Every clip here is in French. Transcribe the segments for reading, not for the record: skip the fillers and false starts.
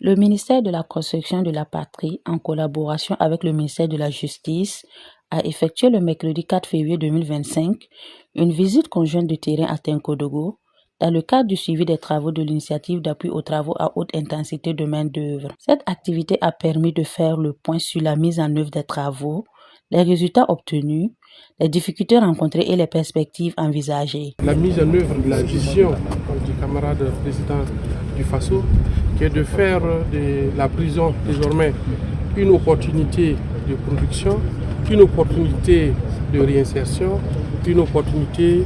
Le ministère de la Construction de la Patrie, en collaboration avec le ministère de la Justice, a effectué le mercredi 4 février 2025 une visite conjointe de terrain à Tenkodogo dans le cadre du suivi des travaux de l'initiative d'appui aux travaux à haute intensité de main-d'œuvre. Cette activité a permis de faire le point sur la mise en œuvre des travaux, les résultats obtenus, les difficultés rencontrées et les perspectives envisagées. La mise en œuvre de la vision du camarade président du FASO, qui est de faire de la prison désormais une opportunité de production, une opportunité de réinsertion, une opportunité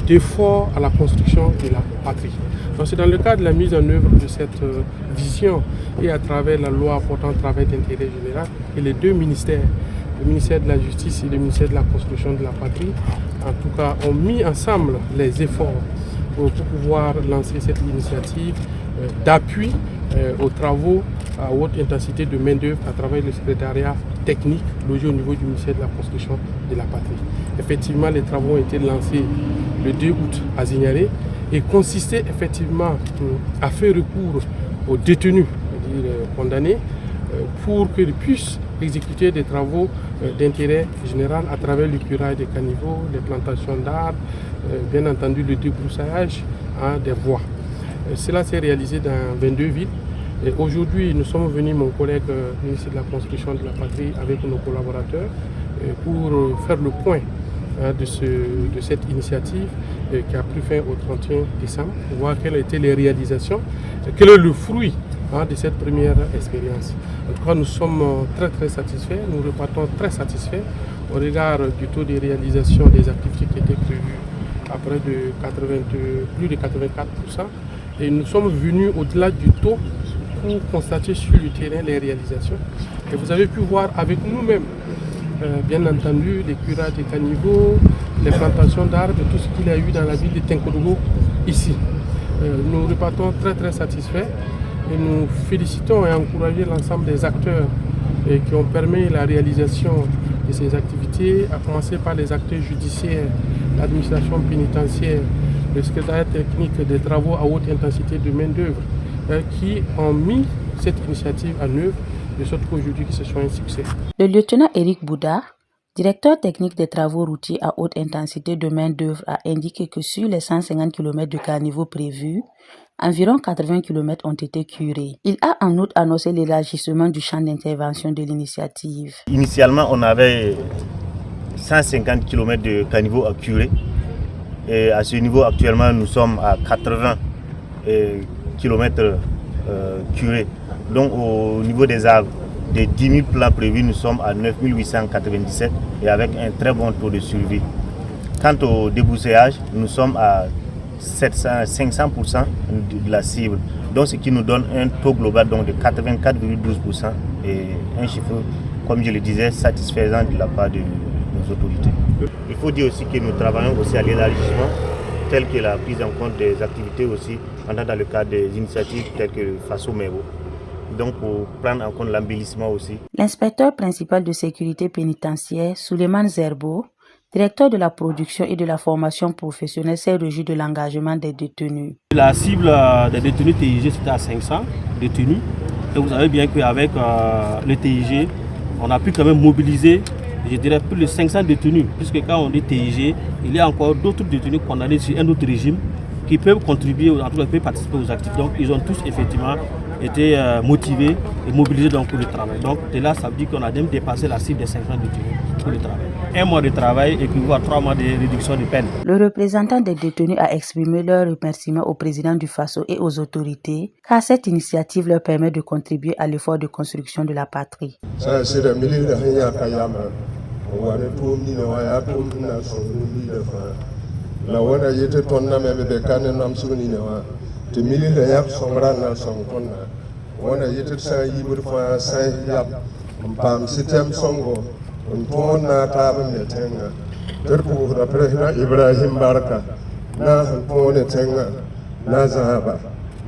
d'effort à la construction de la patrie. Donc c'est dans le cadre de la mise en œuvre de cette vision et à travers la loi portant travail d'intérêt général et les deux ministères, le ministère de la Justice et le ministère de la Construction de la Patrie, en tout cas, ont mis ensemble les efforts pour pouvoir lancer cette initiative d'appui aux travaux à haute intensité de main-d'œuvre à travers le secrétariat technique logé au niveau du ministère de la Construction de la Patrie. Effectivement, les travaux ont été lancés le 2 août à Zignaré et consistaient effectivement à faire recours aux détenus, c'est-à-dire condamnés, pour qu'ils puissent exécuter des travaux d'intérêt général à travers le curage des caniveaux, les plantations d'arbres, bien entendu le débroussaillage des voies. Cela s'est réalisé dans 22 villes. Et aujourd'hui, nous sommes venus, mon collègue ministre de la Construction de la Patrie, avec nos collaborateurs, pour faire le point de cette initiative qui a pris fin au 31 décembre, pour voir quelles étaient les réalisations, quel est le fruit de cette première expérience. En tout cas, nous sommes très satisfaits, nous repartons très satisfaits au regard du taux de réalisation des activités qui étaient prévues à près de plus de 84%. Et nous sommes venus au-delà du taux pour constater sur le terrain les réalisations. Et vous avez pu voir avec nous-mêmes, bien entendu, les curages des caniveaux, les plantations d'arbres, tout ce qu'il y a eu dans la ville de Tenkodogo ici. Nous repartons très satisfaits et nous félicitons et encourageons l'ensemble des acteurs qui ont permis la réalisation de ces activités, à commencer par les acteurs judiciaires, l'administration pénitentiaire, le secrétariat technique des travaux à haute intensité de main-d'œuvre, qui ont mis cette initiative en œuvre, de sorte qu'aujourd'hui ce soit un succès. Le lieutenant Éric Bouda, directeur technique des travaux routiers à haute intensité de main-d'œuvre, a indiqué que sur les 150 km de caniveaux prévus, environ 80 km ont été curés. Il a en outre annoncé l'élargissement du champ d'intervention de l'initiative. Initialement, on avait 150 km de caniveaux à curer. Et à ce niveau, actuellement, nous sommes à 80 km curés. Donc, au niveau des arbres, des 10 000 plans prévus, nous sommes à 9 897 et avec un très bon taux de survie. Quant au débroussaillage, nous sommes à 500% de la cible. Donc, ce qui nous donne un taux global donc, de 84,12% et un chiffre, comme je le disais, satisfaisant de la part de nos autorités. Il faut dire aussi que nous travaillons aussi à l'élargissement, tel que la prise en compte des activités aussi, dans le cadre des initiatives telles que FASO MEVO. Donc pour prendre en compte l'embellissement aussi. L'inspecteur principal de sécurité pénitentiaire, Souleymane Zerbo, directeur de la production et de la formation professionnelle, s'est réjoui de l'engagement des détenus. La cible des détenus TIG, c'était à 500 détenus. Et vous savez bien qu'avec le TIG, on a pu quand même mobiliser, je dirais, plus de 500 détenus. Puisque quand on dit TIG, il y a encore d'autres détenus condamnés sur un autre régime qui peuvent contribuer, en tout cas, qui peuvent participer aux actifs. Donc ils ont tous effectivement été motivés et mobilisés donc, pour le travail. Donc de là, ça veut dire qu'on a même dépassé la cible des 50 détenus pour le travail. 1 mois de travail équivaut à 3 mois de réduction de peine. Le représentant des détenus a exprimé leur remerciement au président du FASO et aux autorités, car cette initiative leur permet de contribuer à l'effort de construction de la patrie. Ibrahim Barka na pone tenga na zahaba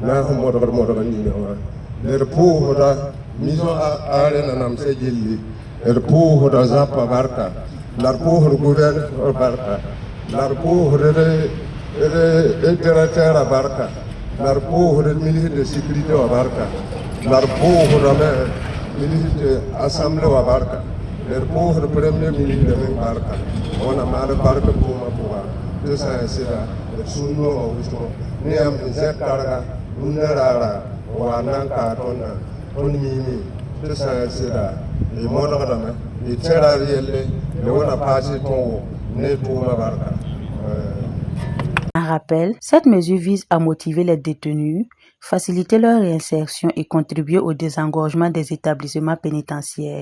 na modor ni wa der po da miso are na nam se gilli der po da zapa barka lar po gouverneur barka lar po de terra barka lar po de ministre de sécurité barka l'arpouhurame ministre assemblée wa barka l'arpouhur premier ministre de barka on a mal barka pour de ça sera sunno o wusto ni am zekarga unarara wa nan ka ton mimi de ça sera e modorame e terarielle le wona passé ton ne pour barka. Un rappel, cette mesure vise à motiver les détenus, faciliter leur réinsertion et contribuer au désengorgement des établissements pénitentiaires.